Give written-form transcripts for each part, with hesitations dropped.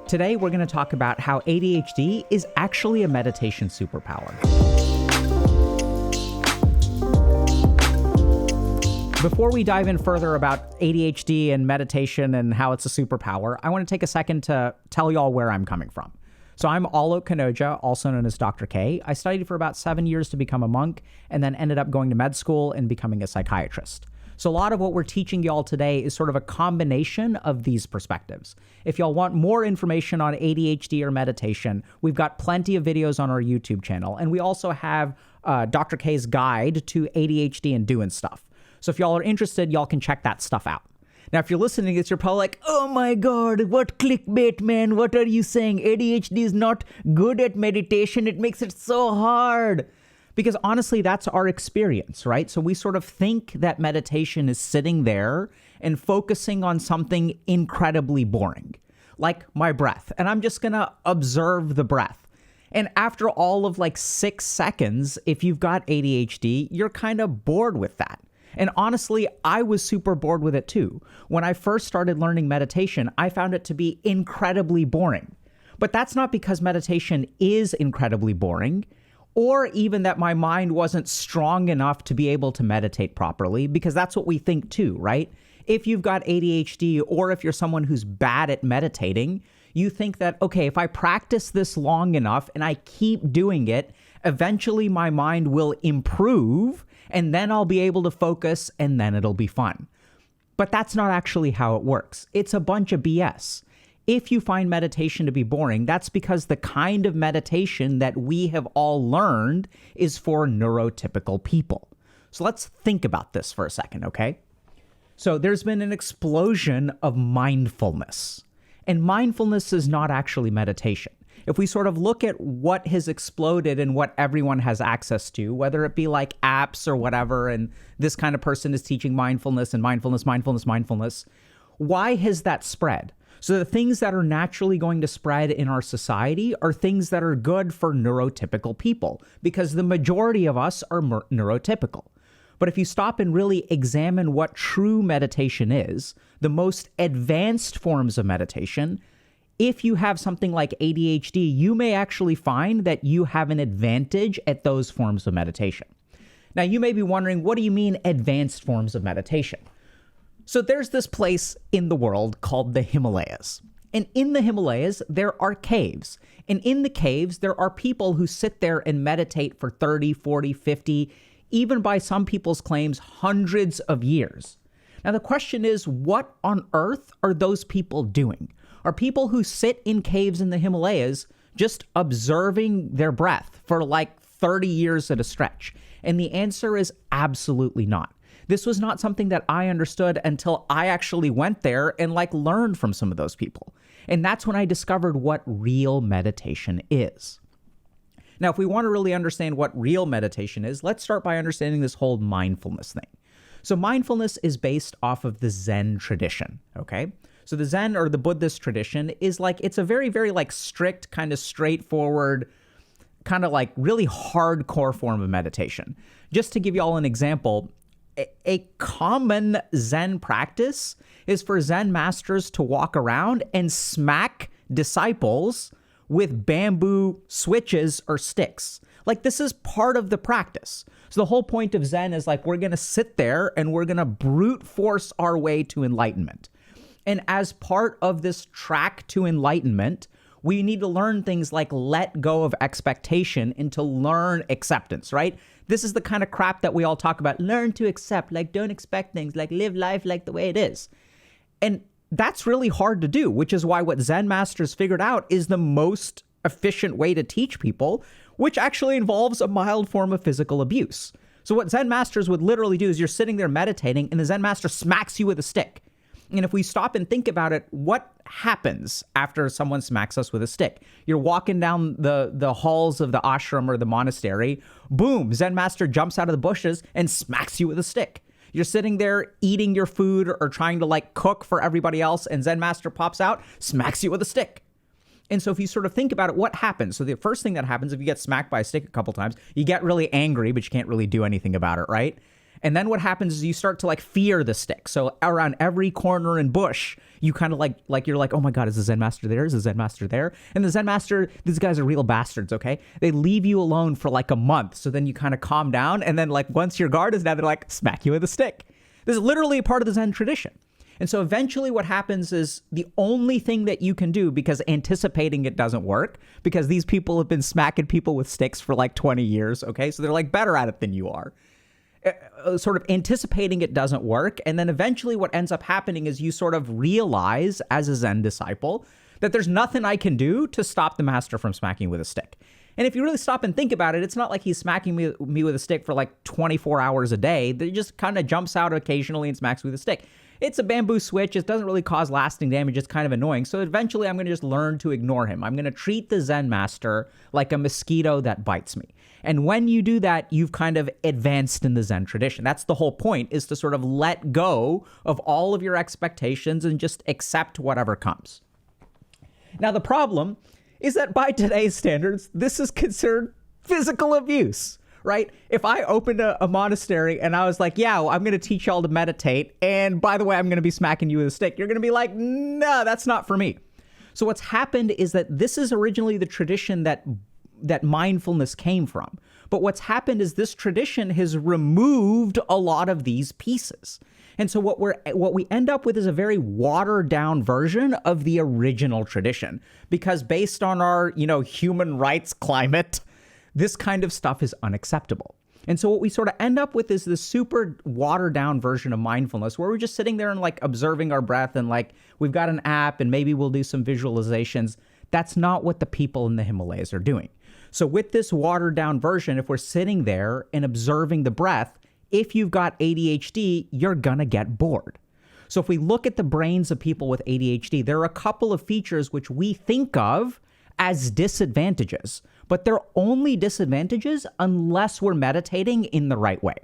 Today, we're going to talk about how ADHD is actually a meditation superpower. Before we dive in further about ADHD and meditation and how it's a superpower, I want to take a second to tell y'all where I'm coming from. So I'm Alok Kanojia, also known as Dr. K. I studied for about 7 years to become a monk and then ended up going to med school and becoming a psychiatrist. So a lot of what we're teaching y'all today is sort of a combination of these perspectives. If y'all want more information on ADHD or meditation, we've got plenty of videos on our YouTube channel. And we also have Dr. K's guide to ADHD and doing stuff. So if y'all are interested, y'all can check that stuff out. Now, if you're listening to this, you're probably like, oh my God, what clickbait, man? What are you saying? ADHD is not good at meditation. It makes it so hard. Because honestly, that's our experience, right? So we sort of think that meditation is sitting there and focusing on something incredibly boring, like my breath. And I'm just going to observe the breath. And after all of like 6 seconds, if you've got ADHD, you're kind of bored with that. And honestly, I was super bored with it too. When I first started learning meditation, I found it to be incredibly boring. But that's not because meditation is incredibly boring, or even that my mind wasn't strong enough to be able to meditate properly, because that's what we think too, right? If you've got ADHD or if you're someone who's bad at meditating, you think that, okay, if I practice this long enough and I keep doing it, eventually my mind will improve and then I'll be able to focus and then it'll be fun. But that's not actually how it works. It's a bunch of BS. If you find meditation to be boring, that's because the kind of meditation that we have all learned is for neurotypical people. So let's think about this for a second, okay? So there's been an explosion of mindfulness, and mindfulness is not actually meditation. If we sort of look at what has exploded and what everyone has access to, whether it be like apps or whatever, and this kind of person is teaching mindfulness and mindfulness, why has that spread? So the things that are naturally going to spread in our society are things that are good for neurotypical people, because the majority of us are neurotypical. But if you stop and really examine what true meditation is, the most advanced forms of meditation, if you have something like ADHD, you may actually find that you have an advantage at those forms of meditation. Now, you may be wondering, what do you mean advanced forms of meditation? So there's this place in the world called the Himalayas. And in the Himalayas, there are caves. And in the caves, there are people who sit there and meditate for 30, 40, 50, even by some people's claims, hundreds of years. Now, the question is, what on earth are those people doing? Are people who sit in caves in the Himalayas just observing their breath for like 30 years at a stretch? And the answer is absolutely not. This was not something that I understood until I actually went there and learned from some of those people. And that's when I discovered what real meditation is. Now, if we want to really understand what real meditation is, let's start by understanding this whole mindfulness thing. So mindfulness is based off of the Zen tradition, okay? So the Zen or the Buddhist tradition is it's a very, very strict, kind of straightforward, kind of really hardcore form of meditation. Just to give you all an example, a common Zen practice is for Zen masters to walk around and smack disciples with bamboo switches or sticks. This is part of the practice. So the whole point of Zen is we're going to sit there and we're going to brute force our way to enlightenment. And as part of this track to enlightenment, we need to learn things like let go of expectation and to learn acceptance, right? This is the kind of crap that we all talk about. Learn to accept, don't expect things, live life the way it is. And that's really hard to do, which is why what Zen masters figured out is the most efficient way to teach people, which actually involves a mild form of physical abuse. So what Zen masters would literally do is you're sitting there meditating and the Zen master smacks you with a stick. And if we stop and think about it, what happens after someone smacks us with a stick? You're walking down the halls of the ashram or the monastery. Boom, Zen master jumps out of the bushes and smacks you with a stick. You're sitting there eating your food or trying to cook for everybody else, and Zen master pops out, smacks you with a stick. And so if you sort of think about it, what happens? So the first thing that happens if you get smacked by a stick a couple times, you get really angry, but you can't really do anything about it, right? And then what happens is you start to like fear the stick. So around every corner and bush, you kind of like you're like, oh my God, is the Zen master there? Is the Zen master there? And the Zen master, these guys are real bastards, okay? They leave you alone for like a month. So then you kind of calm down. And then like once your guard is down, they're like, smack you with a stick. This is literally a part of the Zen tradition. And so eventually what happens is the only thing that you can do, because anticipating it doesn't work, because these people have been smacking people with sticks for like 20 years, okay? So they're like better at it than you are. Sort of anticipating it doesn't work. And then eventually what ends up happening is you sort of realize as a Zen disciple that there's nothing I can do to stop the master from smacking with a stick. And if you really stop and think about it, it's not like he's smacking me with a stick for like 24 hours a day. He just kind of jumps out occasionally and smacks with a stick. It's a bamboo switch. It doesn't really cause lasting damage. It's kind of annoying. So eventually I'm going to just learn to ignore him. I'm going to treat the Zen master like a mosquito that bites me. And when you do that, you've kind of advanced in the Zen tradition. That's the whole point, is to sort of let go of all of your expectations and just accept whatever comes. Now, the problem is that by today's standards, this is considered physical abuse, right? If I opened a monastery and I was like, yeah, well, I'm going to teach y'all to meditate, and by the way, I'm going to be smacking you with a stick, you're going to be like, no, that's not for me. So what's happened is that this is originally the tradition that mindfulness came from. But what's happened is this tradition has removed a lot of these pieces. And so what we end up with is a very watered down version of the original tradition, because based on our, human rights climate, this kind of stuff is unacceptable. And so what we sort of end up with is this super watered down version of mindfulness where we're just sitting there and like observing our breath and like we've got an app and maybe we'll do some visualizations. That's not what the people in the Himalayas are doing. So with this watered down version, if we're sitting there and observing the breath, if you've got ADHD, you're going to get bored. So if we look at the brains of people with ADHD, there are a couple of features which we think of as disadvantages, but they're only disadvantages unless we're meditating in the right way.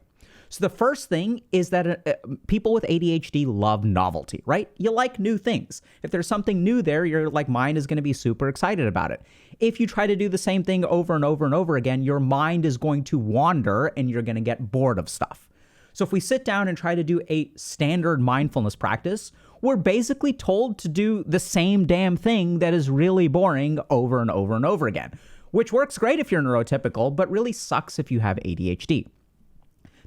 So the first thing is that people with ADHD love novelty, right? You like new things. If there's something new there, your mind is going to be super excited about it. If you try to do the same thing over and over and over again, your mind is going to wander and you're going to get bored of stuff. So if we sit down and try to do a standard mindfulness practice, we're basically told to do the same damn thing that is really boring over and over and over again, which works great if you're neurotypical, but really sucks if you have ADHD.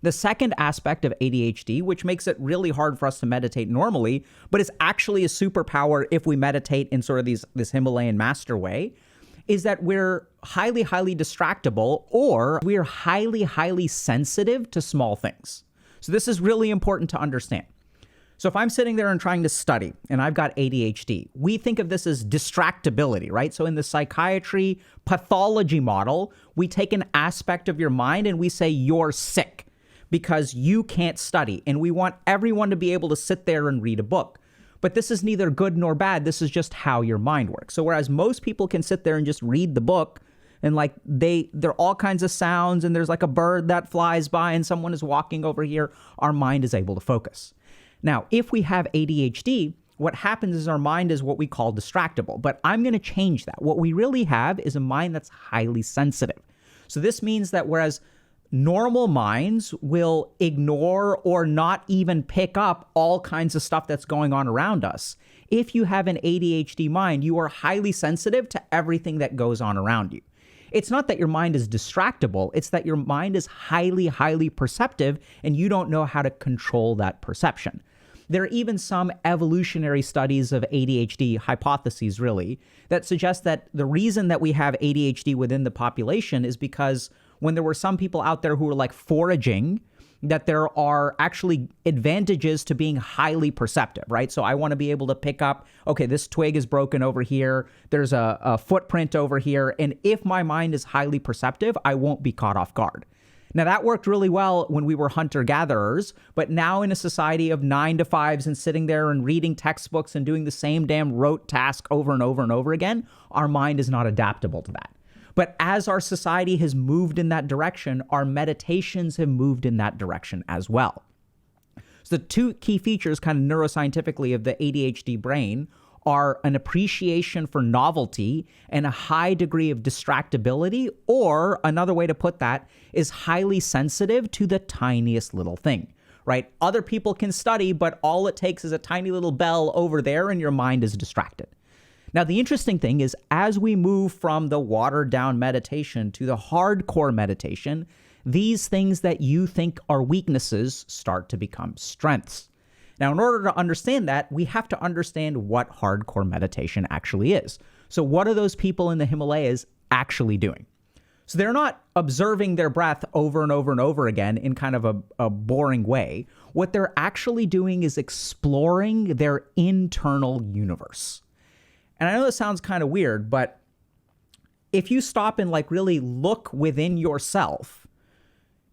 The second aspect of ADHD, which makes it really hard for us to meditate normally, but is actually a superpower if we meditate in sort of this Himalayan master way, is that we're highly, highly distractible, or we're highly, highly sensitive to small things. So this is really important to understand. So if I'm sitting there and trying to study and I've got ADHD, we think of this as distractibility, right? So in the psychiatry pathology model, we take an aspect of your mind and we say you're sick because you can't study. And we want everyone to be able to sit there and read a book. But this is neither good nor bad. This is just how your mind works. So whereas most people can sit there and just read the book and there are all kinds of sounds and there's like a bird that flies by and someone is walking over here, our mind is able to focus. Now, if we have ADHD, what happens is our mind is what we call distractible. But I'm going to change that. What we really have is a mind that's highly sensitive. So this means that whereas normal minds will ignore or not even pick up all kinds of stuff that's going on around us, if you have an ADHD mind, you are highly sensitive to everything that goes on around you. It's not that your mind is distractible, it's that your mind is highly, highly perceptive and you don't know how to control that perception. There are even some evolutionary studies of ADHD, hypotheses really, that suggest that the reason that we have ADHD within the population is because when there were some people out there who were like foraging, that there are actually advantages to being highly perceptive, right? So I want to be able to pick up, okay, this twig is broken over here. There's a footprint over here. And if my mind is highly perceptive, I won't be caught off guard. Now that worked really well when we were hunter-gatherers, but now in a society of 9 to 5s and sitting there and reading textbooks and doing the same damn rote task over and over and over again, our mind is not adaptable to that. But as our society has moved in that direction, our meditations have moved in that direction as well. So the two key features kind of neuroscientifically of the ADHD brain are an appreciation for novelty and a high degree of distractibility, or another way to put that is highly sensitive to the tiniest little thing, right? Other people can study, but all it takes is a tiny little bell over there and your mind is distracted. Now, the interesting thing is, as we move from the watered down meditation to the hardcore meditation, these things that you think are weaknesses start to become strengths. Now, in order to understand that, we have to understand what hardcore meditation actually is. So what are those people in the Himalayas actually doing? So they're not observing their breath over and over and over again in kind of a boring way. What they're actually doing is exploring their internal universe. And I know this sounds kind of weird, but if you stop and really look within yourself,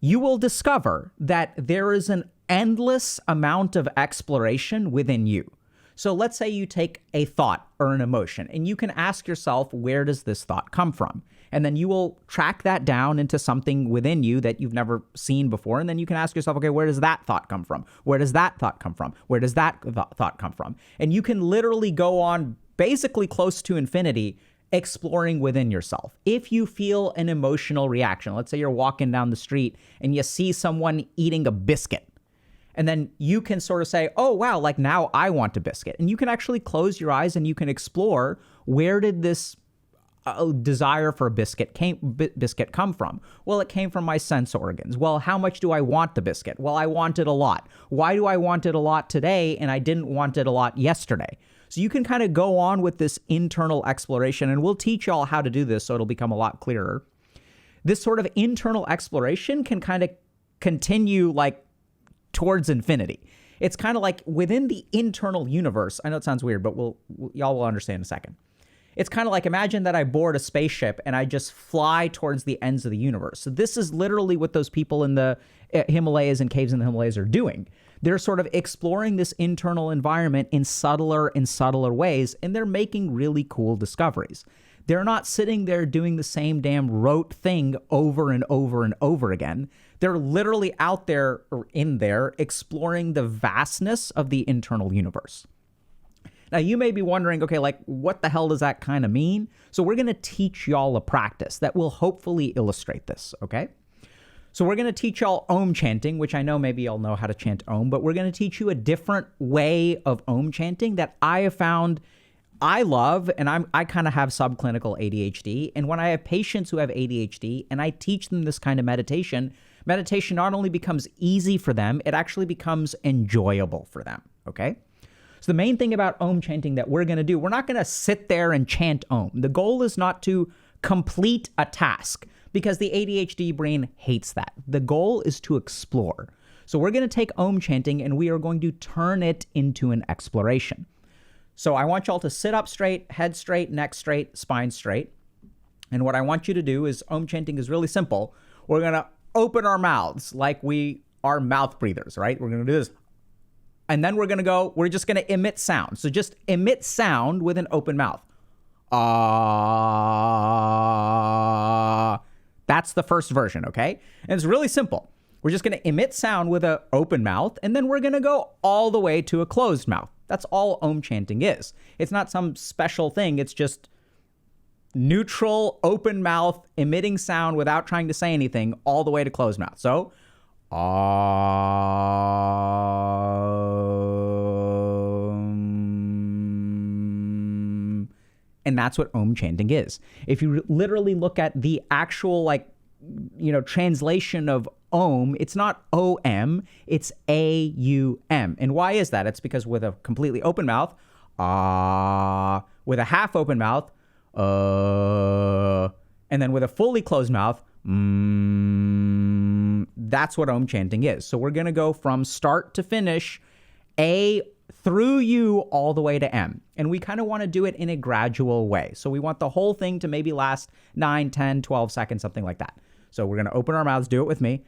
you will discover that there is an endless amount of exploration within you. So let's say you take a thought or an emotion and you can ask yourself, where does this thought come from? And then you will track that down into something within you that you've never seen before. And then you can ask yourself, okay, where does that thought come from? Where does that thought come from? Where does that thought come from? And you can literally go on basically close to infinity exploring within yourself. If you feel an emotional reaction, let's say you're walking down the street and you see someone eating a biscuit, and then you can sort of say, oh, wow, now I want a biscuit. And you can actually close your eyes and you can explore, where did this desire for a biscuit come from? Well, it came from my sense organs. Well, how much do I want the biscuit? Well, I want it a lot. Why do I want it a lot today and I didn't want it a lot yesterday? So you can kind of go on with this internal exploration, and we'll teach y'all how to do this so it'll become a lot clearer. This sort of internal exploration can kind of continue towards infinity. It's kind of like within the internal universe. I know it sounds weird, but y'all will understand in a second. It's kind of like, imagine that I board a spaceship and I just fly towards the ends of the universe. So this is literally what those people in the Himalayas and caves in the Himalayas are doing. They're sort of exploring this internal environment in subtler and subtler ways, and they're making really cool discoveries. They're not sitting there doing the same damn rote thing over and over and over again. They're literally out there or in there exploring the vastness of the internal universe. Now, you may be wondering, okay, what the hell does that kind of mean? So we're going to teach y'all a practice that will hopefully illustrate this, okay? So we're going to teach y'all Aum Chanting, which I know maybe y'all know how to chant Aum, but we're going to teach you a different way of Aum Chanting that I have found I love, and I kind of have subclinical ADHD. And when I have patients who have ADHD and I teach them this kind of meditation not only becomes easy for them, it actually becomes enjoyable for them, okay? So the main thing about Aum Chanting that we're going to do, we're not going to sit there and chant Aum. The goal is not to complete a task, because the ADHD brain hates that. The goal is to explore. So we're going to take Aum Chanting and we are going to turn it into an exploration. So I want y'all to sit up straight, head straight, neck straight, spine straight. And what I want you to do is, Aum Chanting is really simple. We're going to open our mouths like we are mouth breathers, right? We're going to do this. And then we're just going to emit sound. So just emit sound with an open mouth. That's the first version, okay? And it's really simple. We're just going to emit sound with an open mouth, and then we're going to go all the way to a closed mouth. That's all Aum Chanting is. It's not some special thing. It's just neutral, open mouth, emitting sound without trying to say anything, all the way to closed mouth. So, and that's what Aum Chanting is. If you literally look at the actual translation of Om, it's not O-M, it's A-U-M. And why is that? It's because with a completely open mouth, with a half open mouth, and then with a fully closed mouth, that's what Aum Chanting is. So we're going to go from start to finish, A through U all the way to M. And we kind of want to do it in a gradual way. So we want the whole thing to maybe last 9, 10, 12 seconds, something like that. So we're going to open our mouths, do it with me.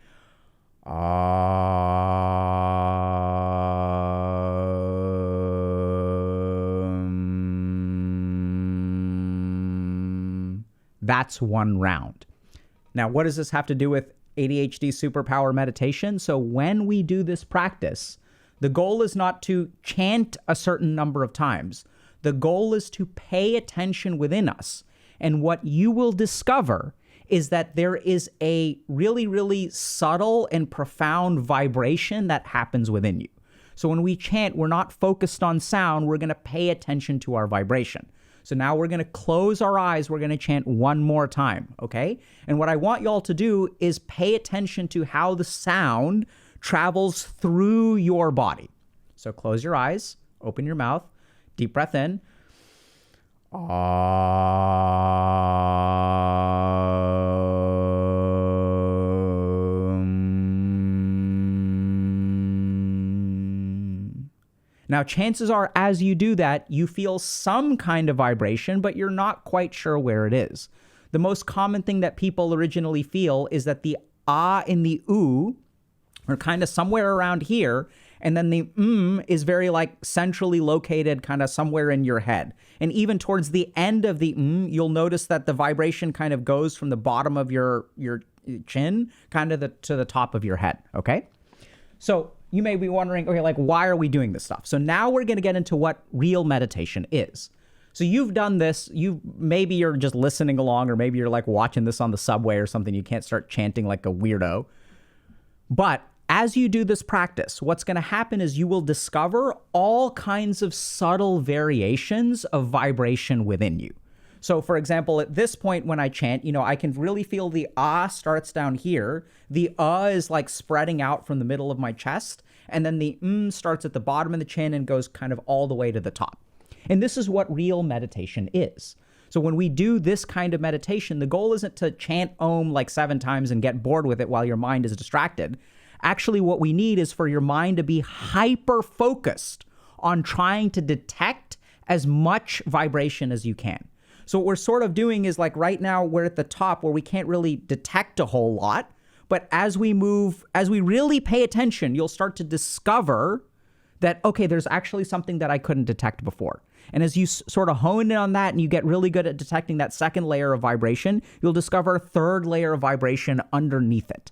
That's one round. Now, what does this have to do with ADHD superpower meditation? So when we do this practice, the goal is not to chant a certain number of times. The goal is to pay attention within us. And what you will discover is that there is a really, really subtle and profound vibration that happens within you. So when we chant, we're not focused on sound. We're going to pay attention to our vibration. So now we're going to close our eyes. We're going to chant one more time, okay? And what I want y'all to do is pay attention to how the sound travels through your body. So close your eyes, open your mouth, deep breath in. Now, chances are, as you do that, you feel some kind of vibration, but you're not quite sure where it is. The most common thing that people originally feel is that the ah and the oo are kind of somewhere around here, and then the is very like centrally located kind of somewhere in your head. And even towards the end of the you'll notice that the vibration kind of goes from the bottom of your chin kind of to the top of your head, okay? So you may be wondering, okay, like, why are we doing this stuff? So now we're going to get into what real meditation is. So you've done this, maybe you're just listening along, or maybe you're like watching this on the subway or something. You can't start chanting like a weirdo. But as you do this practice, what's going to happen is you will discover all kinds of subtle variations of vibration within you. So for example, at this point when I chant, I can really feel the ah starts down here. The is like spreading out from the middle of my chest. And then the starts at the bottom of the chin and goes kind of all the way to the top. And this is what real meditation is. So when we do this kind of meditation, the goal isn't to chant Aum like 7 times and get bored with it while your mind is distracted. Actually, what we need is for your mind to be hyper-focused on trying to detect as much vibration as you can. So what we're sort of doing is, like, right now we're at the top where we can't really detect a whole lot. But as we really pay attention, you'll start to discover that, okay, there's actually something that I couldn't detect before. And as you sort of hone in on that and you get really good at detecting that second layer of vibration, you'll discover a third layer of vibration underneath it.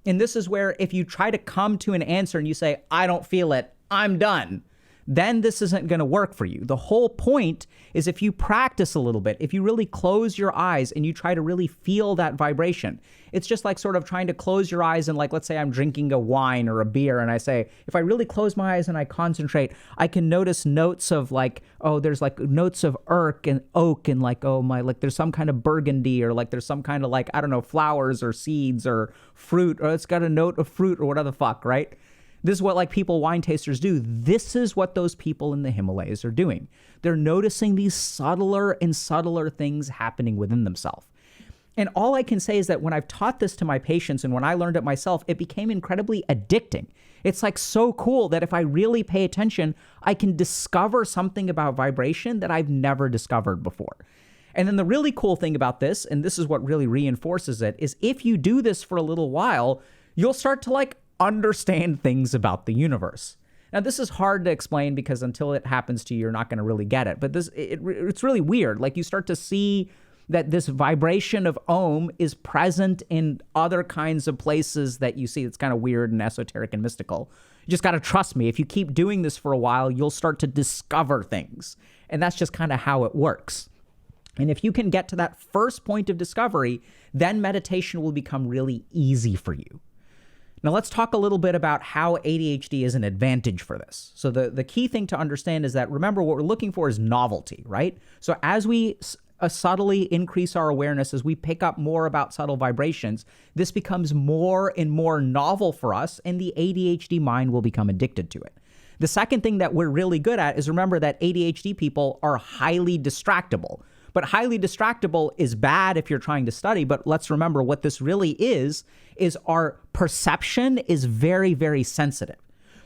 And this is where if you try to come to an answer and you say, I don't feel it, I'm done, then this isn't going to work for you. The whole point is if you practice a little bit, if you really close your eyes and you try to really feel that vibration, it's just like sort of trying to close your eyes and, like, let's say I'm drinking a wine or a beer and I say, if I really close my eyes and I concentrate, I can notice notes of like, oh, there's like notes of oak and like, oh my, like there's some kind of burgundy or like there's some kind of like, I don't know, flowers or seeds or fruit, or it's got a note of fruit or whatever the fuck, right? This is what like wine tasters do. This is what those people in the Himalayas are doing. They're noticing these subtler and subtler things happening within themselves. And all I can say is that when I've taught this to my patients and when I learned it myself, it became incredibly addicting. It's like so cool that if I really pay attention, I can discover something about vibration that I've never discovered before. And then the really cool thing about this, and this is what really reinforces it, is if you do this for a little while, you'll start to like understand things about the universe. Now, this is hard to explain because until it happens to you, you're not going to really get it. But it's really weird. Like, you start to see that this vibration of Aum is present in other kinds of places that you see. It's kind of weird and esoteric and mystical. You just got to trust me. If you keep doing this for a while, you'll start to discover things. And that's just kind of how it works. And if you can get to that first point of discovery, then meditation will become really easy for you. Now, let's talk a little bit about how ADHD is an advantage for this. So the key thing to understand is that, remember, what we're looking for is novelty, right? So as we subtly increase our awareness, as we pick up more about subtle vibrations, this becomes more and more novel for us, and the ADHD mind will become addicted to it. The second thing that we're really good at is remember that ADHD people are highly distractible. But highly distractible is bad if you're trying to study. But let's remember what this really is our perception is very, very sensitive.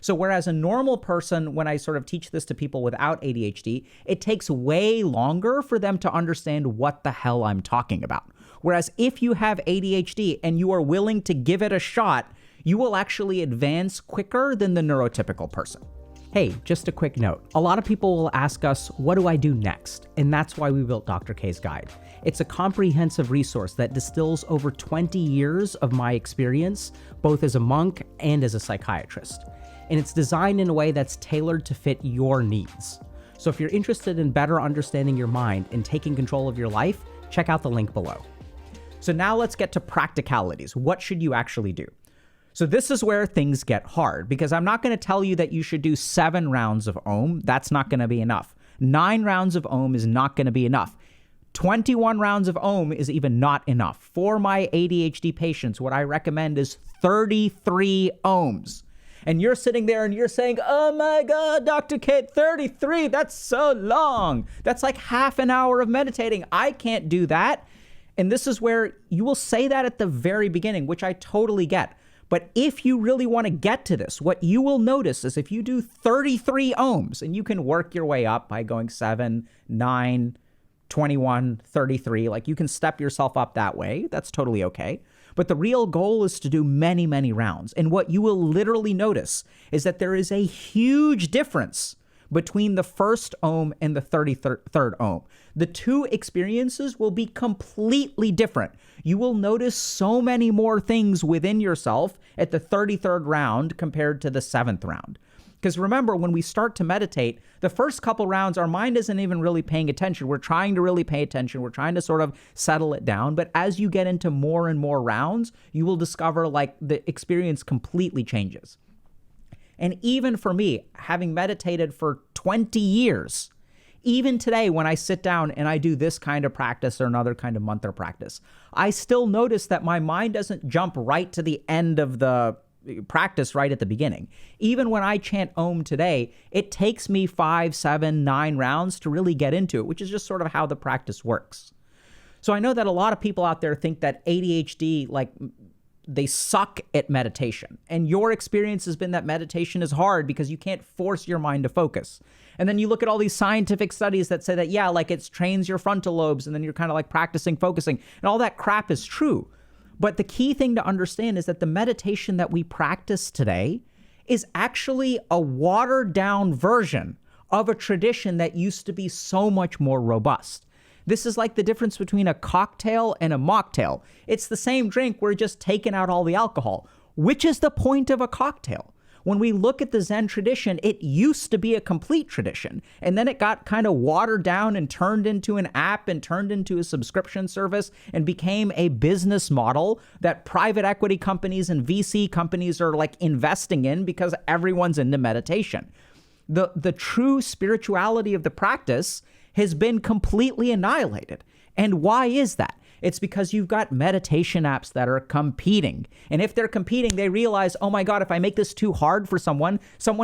So whereas a normal person, when I sort of teach this to people without ADHD, it takes way longer for them to understand what the hell I'm talking about. Whereas if you have ADHD and you are willing to give it a shot, you will actually advance quicker than the neurotypical person. Hey, just a quick note. A lot of people will ask us, what do I do next? And that's why we built Dr. K's Guide. It's a comprehensive resource that distills over 20 years of my experience, both as a monk and as a psychiatrist. And it's designed in a way that's tailored to fit your needs. So if you're interested in better understanding your mind and taking control of your life, check out the link below. So now let's get to practicalities. What should you actually do? So this is where things get hard, because I'm not going to tell you that you should do 7 rounds of Aum. That's not going to be enough. 9 rounds of Aum is not going to be enough. 21 rounds of Aum is even not enough. For my ADHD patients, what I recommend is 33 Aums. And you're sitting there and you're saying, oh my God, Dr. Kate, 33, that's so long. That's like half an hour of meditating. I can't do that. And this is where you will say that at the very beginning, which I totally get. But if you really want to get to this, what you will notice is if you do 33 Aums, and you can work your way up by going 7, 9, 21, 33, like you can step yourself up that way. That's totally okay. But the real goal is to do many, many rounds. And what you will literally notice is that there is a huge difference between the first Aum and the 33rd Aum. The two experiences will be completely different. You will notice so many more things within yourself at the 33rd round compared to the 7th round. Because remember, when we start to meditate, the first couple rounds, our mind isn't even really paying attention. We're trying to really pay attention. We're trying to sort of settle it down. But as you get into more and more rounds, you will discover like the experience completely changes. And even for me, having meditated for 20 years, even today when I sit down and I do this kind of practice or another kind of mantra practice, I still notice that my mind doesn't jump right to the end of the practice right at the beginning. Even when I chant Aum today, it takes me 5, 7, 9 rounds to really get into it, which is just sort of how the practice works. So I know that a lot of people out there think that ADHD, like, they suck at meditation. And your experience has been that meditation is hard because you can't force your mind to focus. And then you look at all these scientific studies that say that, yeah, like it trains your frontal lobes and then you're kind of like practicing focusing. And all that crap is true. But the key thing to understand is that the meditation that we practice today is actually a watered down version of a tradition that used to be so much more robust. This is like the difference between a cocktail and a mocktail. It's the same drink, we're just taking out all the alcohol. Which is the point of a cocktail? When we look at the Zen tradition, it used to be a complete tradition. And then it got kind of watered down and turned into an app and turned into a subscription service and became a business model that private equity companies and VC companies are like investing in because everyone's into meditation. The true spirituality of the practice has been completely annihilated. And why is that? It's because you've got meditation apps that are competing. And if they're competing, they realize, oh my God, if I make this too hard for someone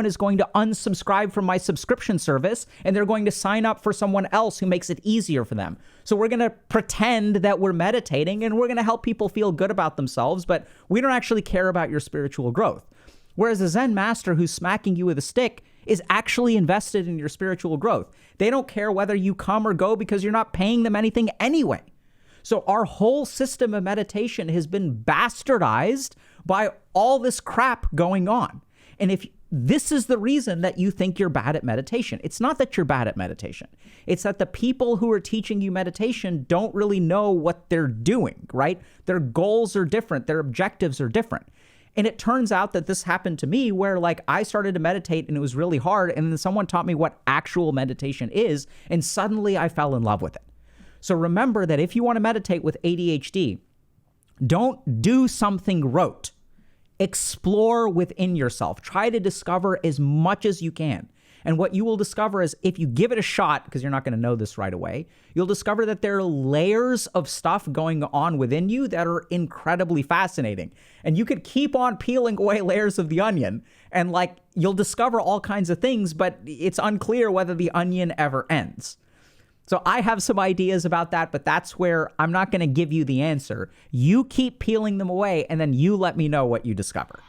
is going to unsubscribe from my subscription service and they're going to sign up for someone else who makes it easier for them. So we're going to pretend that we're meditating and we're going to help people feel good about themselves, but we don't actually care about your spiritual growth. Whereas a Zen master who's smacking you with a stick is actually invested in your spiritual growth. They don't care whether you come or go because you're not paying them anything anyway. So our whole system of meditation has been bastardized by all this crap going on. And if this is the reason that you think you're bad at meditation, it's not that you're bad at meditation. It's that the people who are teaching you meditation don't really know what they're doing, right? Their goals are different. Their objectives are different. And it turns out that this happened to me where like I started to meditate and it was really hard. And then someone taught me what actual meditation is. And suddenly I fell in love with it. So remember that if you want to meditate with ADHD, don't do something rote. Explore within yourself. Try to discover as much as you can. And what you will discover is if you give it a shot, because you're not going to know this right away, you'll discover that there are layers of stuff going on within you that are incredibly fascinating. And you could keep on peeling away layers of the onion and like you'll discover all kinds of things, but it's unclear whether the onion ever ends. So I have some ideas about that, but that's where I'm not going to give you the answer. You keep peeling them away and then you let me know what you discover.